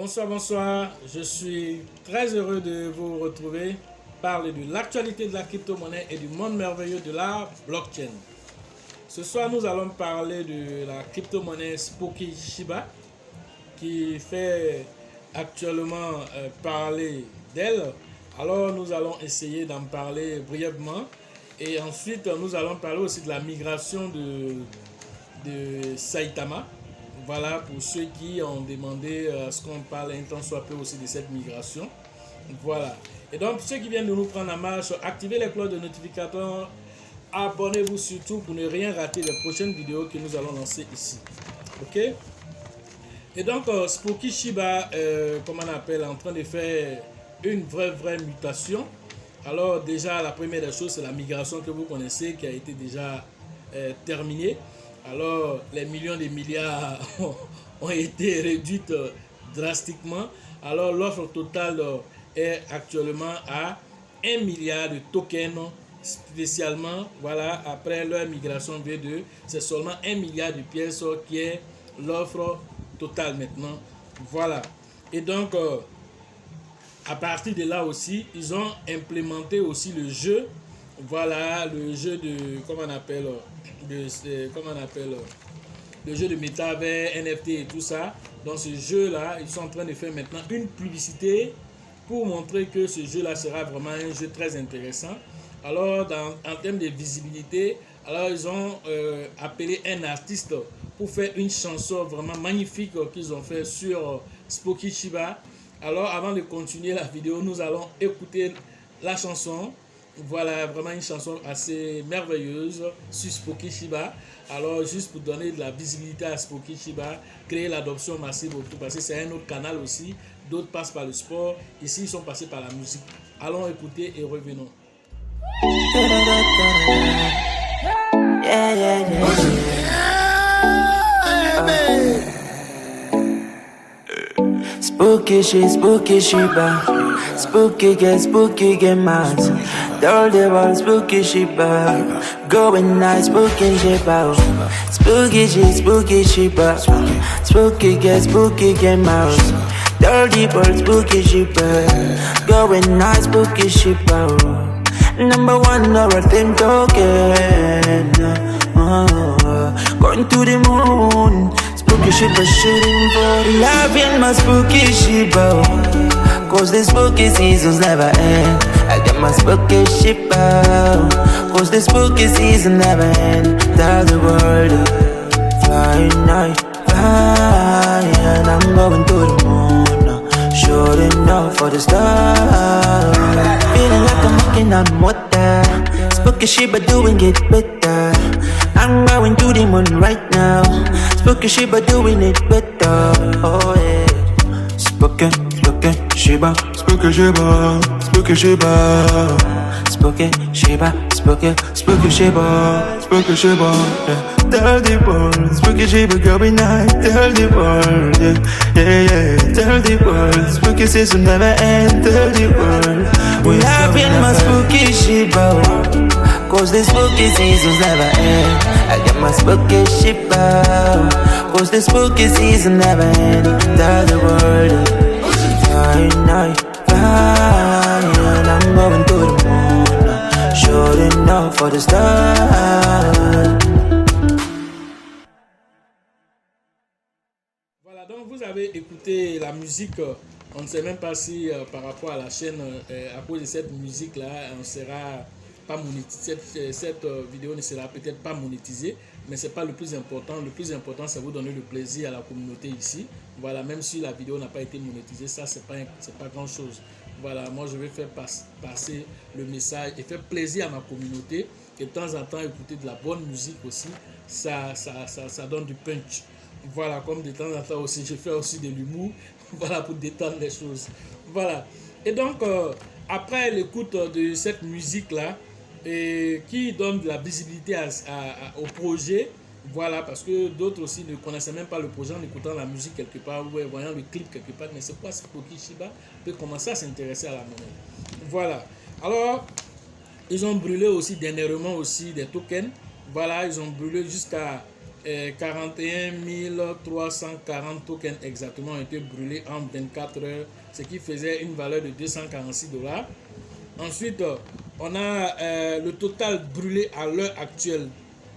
Bonsoir, bonsoir. Je suis très heureux de vous retrouver, parler de l'actualité de la crypto-monnaie et du monde merveilleux de la blockchain. Ce soir, nous allons parler de la crypto-monnaie Spooky Shiba qui fait actuellement parler d'elle. Alors, nous allons essayer d'en parler brièvement et ensuite, nous allons parler aussi de la migration de Saitama. Voilà, pour ceux qui ont demandé à ce qu'on parle un temps soit peu aussi de cette migration. Voilà. Et donc, ceux qui viennent de nous prendre en marche, activez les cloches de notification. Abonnez-vous surtout pour ne rien rater des prochaines vidéos que nous allons lancer ici. Ok? Et donc, Spooky Shiba, comme on appelle, en train de faire une vraie mutation. Alors, déjà, la première des choses, c'est la migration que vous connaissez qui a été déjà terminée. Alors, les millions de milliards ont été réduites drastiquement. Alors, l'offre totale est actuellement à 1 milliard de tokens spécialement. Voilà, après leur migration V2, c'est seulement 1 milliard de pièces qui est l'offre totale maintenant. Voilà. Et donc, à partir de là aussi, ils ont implémenté aussi le jeu. Voilà, le jeu de, comment on appelle le jeu de métavers, NFT et tout ça. Dans ce jeu là, ils sont en train de faire maintenant une publicité pour montrer que ce jeu là sera vraiment un jeu très intéressant. Alors en termes de visibilité, alors ils ont appelé un artiste pour faire une chanson vraiment magnifique qu'ils ont fait sur Spooky Shiba. Alors avant de continuer la vidéo, nous allons écouter la chanson. Voilà, vraiment une chanson assez merveilleuse sur Spooky Shiba. Alors, juste pour donner de la visibilité à Spooky Shiba, créer l'adoption massive autour, parce que c'est un autre canal aussi. D'autres passent par le sport. Ici, ils sont passés par la musique. Allons écouter et revenons. Spooky shit, spooky Shiba. Spooky get mad. All the world, spooky Shiba. Going nice, spooky Shiba. Spooky shit, spooky Shiba. Spooky get mad. All the world, spooky Shiba. Going nice, spooky Shiba. Number one, our thing token. Going to the moon. Spooky Shiba shooting for the love in my spooky Shiba. Cause the spooky seasons never end. I got my spooky Shiba. Cause the spooky season never end. Tell the world, fly night, fly. And I'm going to the moon, shooting out for the stars. Feeling like I'm walking on water. Spooky Shiba doing it better. I'm going to the moon right now. Spooky Shiba doing it better. Oh yeah. Spooky Shiba, spooky Shiba, spooky Shiba, spooky Shiba, spooky Shiba, spooky Shiba. Yeah. Tell the world, spooky Shiba going night. Tell the world, yeah. Tell the world, spooky season never end. Tell the world, we having my spooky Shiba. Cause the spooky seasons never end. I got my spooky Shiba. Cause the spooky season never end. Tell the world, fly night, fly. And I'm going to the moon, shooting out for the stars. Voilà, donc vous avez écouté la musique. On ne sait même pas si par rapport à la chaîne, à cause de cette musique là, on sera pas monétisé. Cette vidéo ne sera peut-être pas monétisée, mais c'est pas le plus important. Le plus important, c'est vous donner le plaisir à la communauté ici. Voilà, même si la vidéo n'a pas été monétisée, ça c'est pas grand chose. Voilà, moi je vais faire passer le message et faire plaisir à ma communauté. Et de temps en temps écouter de la bonne musique aussi, ça donne du punch. Voilà, comme de temps en temps aussi, je fais aussi de l'humour. Voilà, pour détendre les choses. Voilà. Et donc, après l'écoute de cette musique-là, qui donne de la visibilité au projet, voilà, parce que d'autres aussi ne connaissaient même pas le projet en écoutant la musique quelque part, ou voyant le clip quelque part, mais c'est quoi Spooky Shiba, peut commencer à s'intéresser à la monnaie. Voilà. Alors, ils ont brûlé aussi dernièrement aussi des tokens. Voilà, ils ont brûlé jusqu'à 41 340 tokens exactement ont été brûlés en 24 heures, ce qui faisait une valeur de 246 $. Ensuite, on a le total brûlé à l'heure actuelle,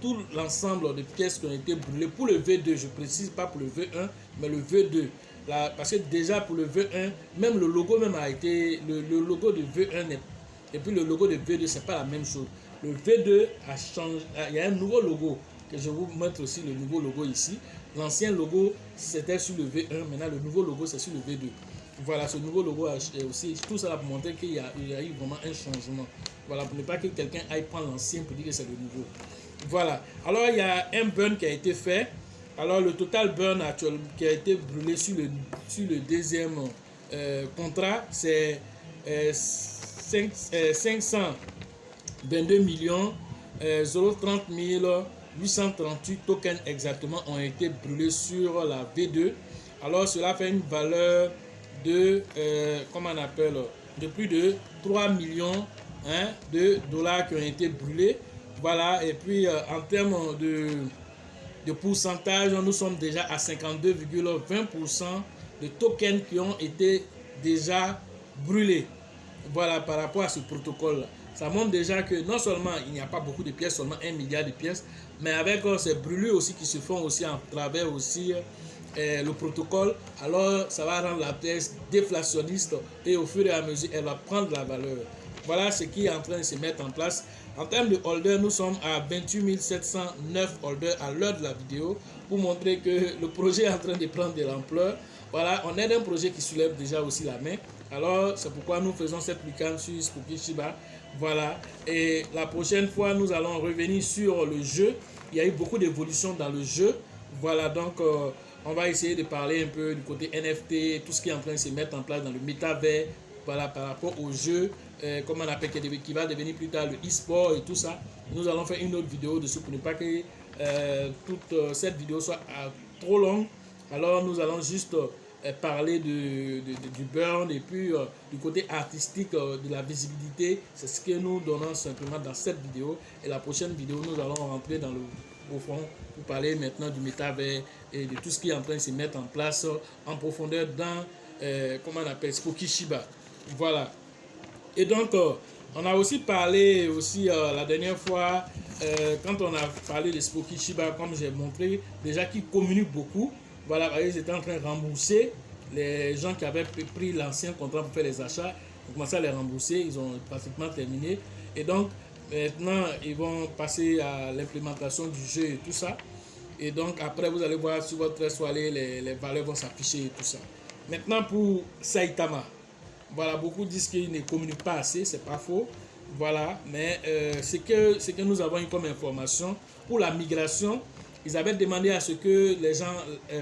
tout l'ensemble de pièces qui ont été brûlées pour le V2, je précise pas pour le V1, mais le V2. Là, parce que déjà pour le V1, même le logo même a été, le logo de V1 et puis le logo de V2, c'est pas la même chose. Le V2 a changé, il y a un nouveau logo, que je vais vous mettre aussi le nouveau logo ici. L'ancien logo, c'était sur le V1, maintenant le nouveau logo, c'est sur le V2. Voilà, ce nouveau logo a aussi, tout ça pour montrer qu'il y a eu vraiment un changement. Voilà, pour ne pas que quelqu'un aille prendre l'ancien pour dire que c'est le nouveau. Voilà, alors il y a un burn qui a été fait. Alors le total burn actuel qui a été brûlé sur le deuxième contrat, c'est 522 millions 030 838 tokens exactement ont été brûlés sur la V2. Alors cela fait une valeur de comment on appelle, de plus de 3 millions de dollars qui ont été brûlés. Voilà, et puis en termes de pourcentage, nous sommes déjà à 52,20% de tokens qui ont été déjà brûlés. Voilà, par rapport à ce protocole-là. Ça montre déjà que non seulement il n'y a pas beaucoup de pièces, seulement 1 milliard de pièces, mais avec ces brûlures aussi qui se font aussi en travers aussi le protocole, alors ça va rendre la pièce déflationniste et au fur et à mesure, elle va prendre la valeur. Voilà ce qui est en train de se mettre en place. En termes de holders, nous sommes à 28 709 holders à l'heure de la vidéo pour montrer que le projet est en train de prendre de l'ampleur. Voilà, on est d'un projet qui soulève déjà aussi la main. Alors, c'est pourquoi nous faisons cette week-end sur Spooky Shiba. Voilà, et la prochaine fois, nous allons revenir sur le jeu. Il y a eu beaucoup d'évolutions dans le jeu. Voilà, donc on va essayer de parler un peu du côté NFT, tout ce qui est en train de se mettre en place dans le métavers. Voilà, par rapport au jeu, comment on appelle, qui va devenir plus tard le e-sport et tout ça. Nous allons faire une autre vidéo dessus pour ne pas que toute cette vidéo soit trop longue. Alors nous allons juste parler du burn et puis du côté artistique, de la visibilité. C'est ce que nous donnons simplement dans cette vidéo. Et la prochaine vidéo, nous allons rentrer dans le fond pour parler maintenant du métavers et de tout ce qui est en train de se mettre en place en profondeur dans, comment on appelle, Spooky Shiba. Voilà. Et donc, on a aussi parlé aussi la dernière fois, quand on a parlé de Spooky Shiba, comme j'ai montré, déjà qui communiquent beaucoup. Voilà, ils étaient en train de rembourser les gens qui avaient pris l'ancien contrat pour faire les achats. Ils ont commencé à les rembourser, ils ont pratiquement terminé. Et donc, maintenant, ils vont passer à l'implémentation du jeu et tout ça. Et donc, après, vous allez voir sur votre soirée, les valeurs vont s'afficher et tout ça. Maintenant, pour Saitama. Voilà, beaucoup disent qu'ils ne communiquent pas assez, c'est pas faux. Voilà, mais ce que nous avons eu comme information, pour la migration, ils avaient demandé à ce que les gens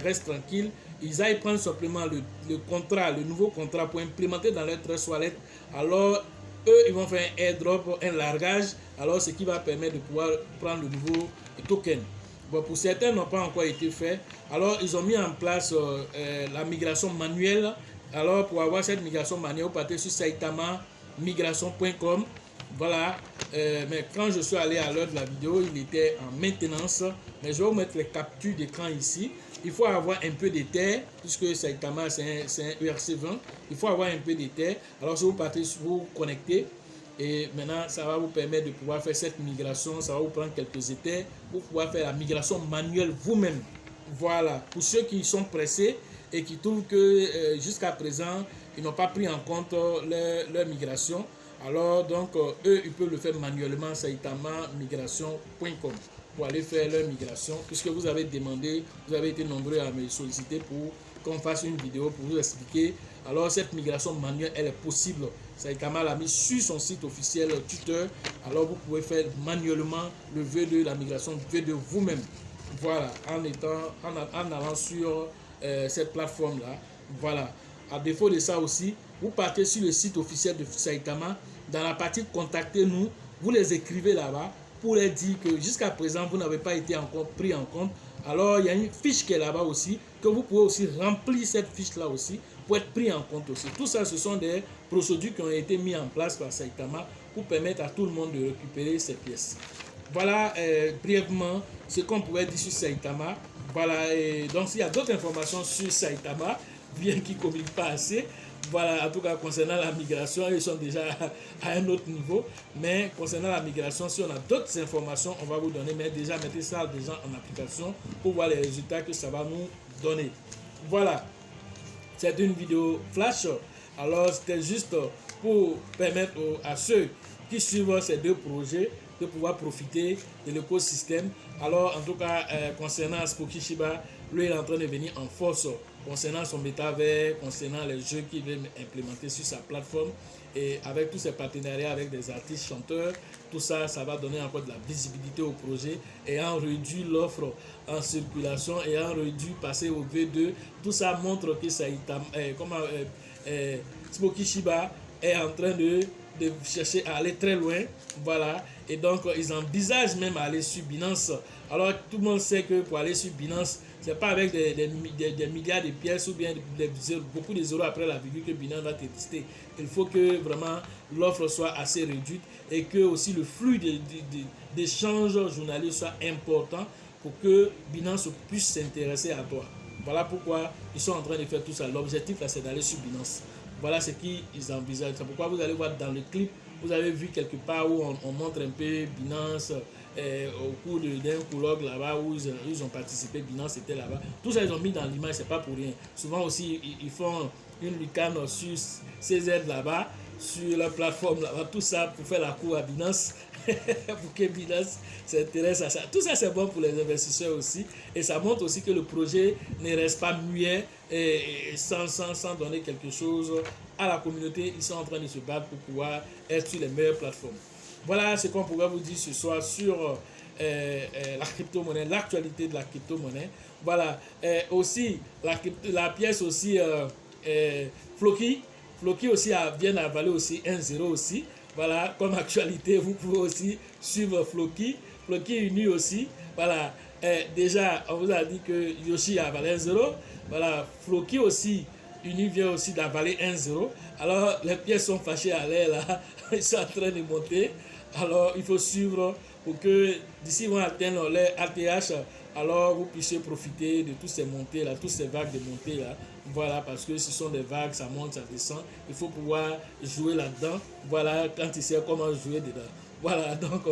restent tranquilles. Ils aillent prendre simplement le contrat, le nouveau contrat pour implémenter dans leur trésor wallet. Alors, eux, ils vont faire un airdrop, un largage. Alors, ce qui va permettre de pouvoir prendre le nouveau token. Bon, pour certains, n'ont pas encore été fait. Alors, ils ont mis en place la migration manuelle. Alors, pour avoir cette migration manuelle, vous partez sur saitamamigration.com. Voilà, mais quand je suis allé à l'heure de la vidéo, il était en maintenance. Mais je vais vous mettre les captures d'écran ici. Il faut avoir un peu de terre, puisque Saitama c'est un ERC20. Il faut avoir un peu de terre. Alors, si vous partez, vous connectez. Et maintenant, ça va vous permettre de pouvoir faire cette migration. Ça va vous prendre quelques étés pour pouvoir faire la migration manuelle vous-même. Voilà, pour ceux qui sont pressés et qui trouvent que jusqu'à présent, ils n'ont pas pris en compte leur migration. Alors, donc, eux, ils peuvent le faire manuellement, saitamamigration.com pour aller faire leur migration, puisque vous avez demandé, vous avez été nombreux à me solliciter pour qu'on fasse une vidéo pour vous expliquer. Alors, cette migration manuelle, elle est possible. Saitama l'a mis sur son site officiel tuteur. Alors, vous pouvez faire manuellement le V2, la migration V2 vous-même. Voilà, en allant sur cette plateforme-là. Voilà. À défaut de ça aussi, vous partez sur le site officiel de Saitama. Dans la partie contactez-nous, vous les écrivez là-bas pour leur dire que jusqu'à présent, vous n'avez pas été encore pris en compte. Alors, il y a une fiche qui est là-bas aussi, que vous pouvez aussi remplir cette fiche-là aussi pour être pris en compte aussi. Tout ça, ce sont des procédures qui ont été mises en place par Saitama pour permettre à tout le monde de récupérer ces pièces. voilà brièvement ce qu'on pourrait dire sur Saitama. Voilà, et donc s'il y a d'autres informations sur Saitama, bien qu'ils ne communiquent pas assez, voilà, en tout cas concernant la migration, ils sont déjà à un autre niveau. Mais concernant la migration, si on a d'autres informations, on va vous donner. Mais déjà, mettez ça déjà en application pour voir les résultats que ça va nous donner. Voilà, c'est une vidéo flash. Alors, c'était juste pour permettre à ceux qui suivent ces deux projets de pouvoir profiter de l'écosystème. Alors, en tout cas, concernant Spooky Shiba, lui, il est en train de venir en force concernant son métavers, concernant les jeux qu'il veut implémenter sur sa plateforme. Et avec tous ces partenariats avec des artistes, chanteurs, tout ça, ça va donner encore de la visibilité au projet. Ayant réduit l'offre en circulation, ayant réduit passer au V2, tout ça montre que Spooky Shiba est en train de chercher à aller très loin, voilà, et donc ils envisagent même à aller sur Binance. Alors tout le monde sait que pour aller sur Binance, c'est pas avec des milliards de pièces ou bien beaucoup de zéros après la virgule que Binance va tester. Il faut que vraiment l'offre soit assez réduite et que aussi le flux d'échanges journaliers soit important pour que Binance puisse s'intéresser à toi. Voilà pourquoi ils sont en train de faire tout ça. L'objectif là, c'est d'aller sur Binance. Voilà ce qu'ils envisagent. C'est pourquoi vous allez voir dans le clip, vous avez vu quelque part où on montre un peu Binance au cours d'un colloque là-bas où ils ont participé. Binance était là-bas. Tout ça, ils ont mis dans l'image, c'est pas pour rien. Souvent aussi, ils font une lucane sur CZ là-bas, sur la plateforme là-bas. Tout ça pour faire la cour à Binance. Pour que Binance s'intéresse à ça. Tout ça, c'est bon pour les investisseurs aussi. Et ça montre aussi que le projet ne reste pas muet et sans donner quelque chose à la communauté. Ils sont en train de se battre pour pouvoir être sur les meilleures plateformes. Voilà ce qu'on pourrait vous dire ce soir sur la crypto-monnaie, l'actualité de la crypto-monnaie. Voilà. Aussi, la pièce aussi Floki aussi vient d'avaler aussi 1-0 aussi. Voilà, comme actualité, vous pouvez aussi suivre Floki uni aussi. Voilà, déjà, on vous a dit que Yoshi a avalé 1-0. Voilà, Floki aussi uni vient aussi d'avaler 1-0. Alors, les pièces sont fâchées à l'air là. Ils sont en train de monter. Alors, il faut suivre pour que d'ici ils vont atteindre les ATH. Alors, vous puissiez profiter de toutes ces montées là, toutes ces vagues de montées là. Voilà, parce que ce sont des vagues, ça monte, ça descend. Il faut pouvoir jouer là-dedans. Voilà, quand tu sais comment jouer dedans. Voilà, donc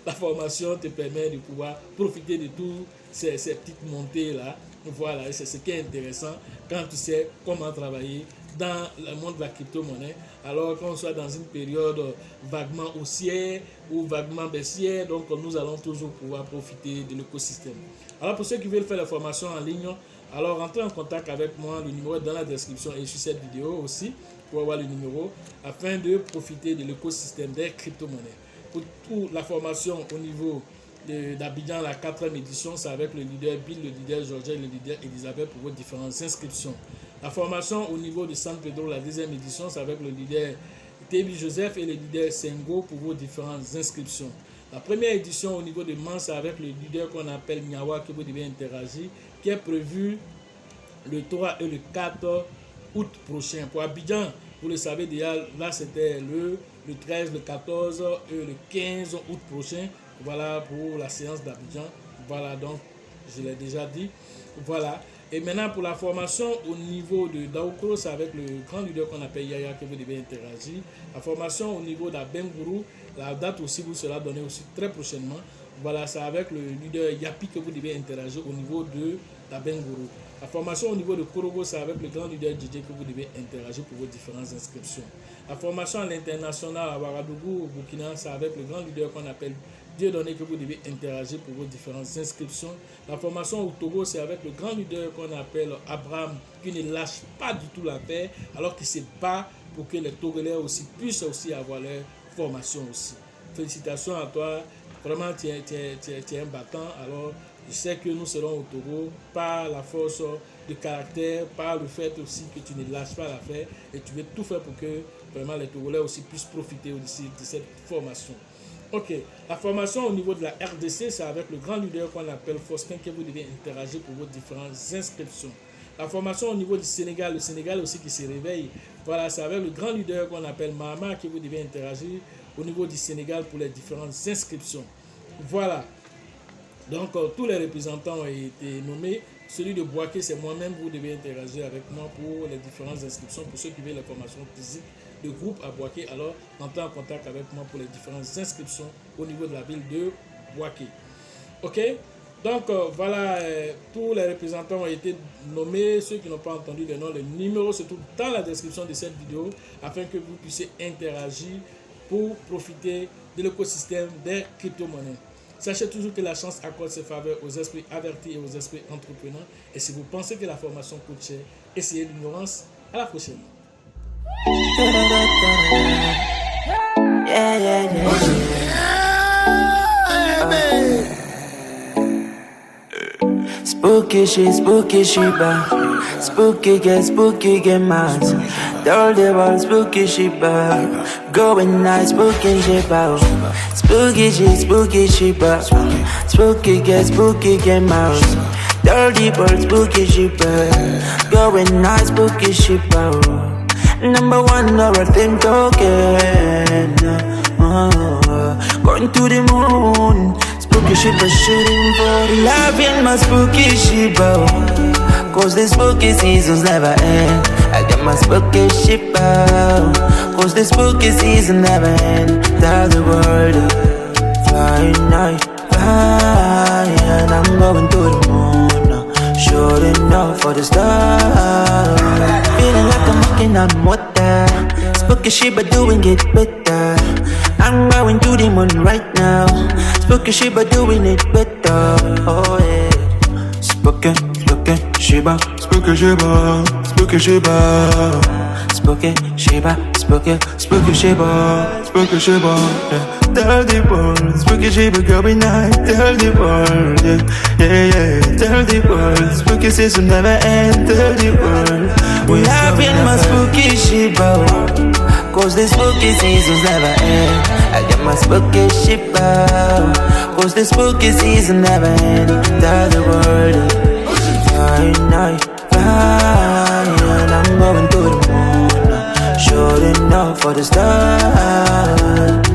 la formation te permet de pouvoir profiter de toutes ces petites montées-là. Voilà, c'est ce qui est intéressant quand tu sais comment travailler dans le monde de la crypto-monnaie. Alors qu'on soit dans une période vaguement haussière ou vaguement baissière, donc nous allons toujours pouvoir profiter de l'écosystème. Alors pour ceux qui veulent faire la formation en ligne, alors rentrez en contact avec moi, le numéro est dans la description et sur cette vidéo aussi, pour avoir le numéro, afin de profiter de l'écosystème des crypto-monnaies. Pour toute la formation au niveau d'Abidjan, la 4e édition, c'est avec le leader Bill, le leader Georges et le leader Elisabeth pour vos différentes inscriptions. La formation au niveau de San Pedro, la 2e édition, c'est avec le leader Tebi Joseph et le leader Sengo pour vos différentes inscriptions. La première édition au niveau de Mans, c'est avec le leader qu'on appelle Nyawa que vous devez interagir, qui est prévu le 3 et le 4 août prochain. Pour Abidjan, vous le savez déjà, là c'était le 13, le 14 et le 15 août prochain. Voilà pour la séance d'Abidjan. Voilà, donc je l'ai déjà dit. Voilà. Et maintenant pour la formation au niveau de Daoukro, c'est avec le grand leader qu'on appelle Yaya que vous devez interagir. La formation au niveau d'Abengourou, la date aussi vous sera donnée aussi très prochainement. Voilà, c'est avec le leader Yapi que vous devez interagir au niveau de d'Abengourou. La formation au niveau de Korogo, c'est avec le grand leader DJ que vous devez interagir pour vos différentes inscriptions. La formation à l'international à Ouagadougou, au Burkina, c'est avec le grand leader qu'on appelle Dieudonné que vous devez interagir pour vos différentes inscriptions. La formation au Togo, c'est avec le grand leader qu'on appelle Abraham, qui ne lâche pas du tout l'affaire, alors qu'il se bat pour que les Togolais aussi puissent aussi avoir leur formation aussi. Félicitations à toi, vraiment tu es un battant. Alors je sais que nous serons au Togo par la force de caractère, par le fait aussi que tu ne lâches pas l'affaire et tu veux tout faire pour que vraiment les Togolais aussi puissent profiter aussi de cette formation. Ok, la formation au niveau de la RDC, c'est avec le grand leader qu'on appelle Fosquin que vous devez interagir pour vos différentes inscriptions. La formation au niveau du Sénégal, le Sénégal aussi qui se réveille, voilà, c'est avec le grand leader qu'on appelle Mahama que vous devez interagir au niveau du Sénégal pour les différentes inscriptions. Voilà. Donc, tous les représentants ont été nommés. Celui de Boaké, c'est moi-même. Vous devez interagir avec moi pour les différentes inscriptions. Pour ceux qui veulent les formations physiques de groupe à Boaké, alors entrez en contact avec moi pour les différentes inscriptions au niveau de la ville de Boaké. Ok? Donc, voilà, tous les représentants ont été nommés. Ceux qui n'ont pas entendu les noms, les numéros se trouvent dans la description de cette vidéo afin que vous puissiez interagir pour profiter de l'écosystème des crypto-monnaies. Sachez toujours que la chance accorde ses faveurs aux esprits avertis et aux esprits entrepreneurs. Et si vous pensez que la formation coûte cher, essayez l'ignorance. À la prochaine. Spooky shit, spooky get mad. All the world, spooky shit, going nice, spooky shit, spooky shit, spooky get mad. All the world, spooky shit, going nice, spooky shit, number one, everything talking, going to the moon. Spooky shit, shooting for the love in my spooky shit, cause the spooky seasons never end. I got my spooky shit, cause the spooky season never end. Tell the world, fly night, fly, and I'm going to the moon, shooting up for the stars. Feeling like I'm walking on water. Spooky shit, but doing it better. I'm going to the moon right now. Spooky Shiba doing it better. Oh yeah. Spooky Shiba, spooky Shiba, spooky Shiba, spooky Shiba, spooky Shiba, spooky Shiba. Yeah. Tell the world, spooky Shiba going night. Tell the world, yeah. Tell the world, spooky season never end. Tell the world, we having my spooky Shiba, cause the spooky seasons never end. I got my spooky shit cause the spooky season never end. Tell the world, fly night, fly, and I'm going to the moon, shooting up for the stars.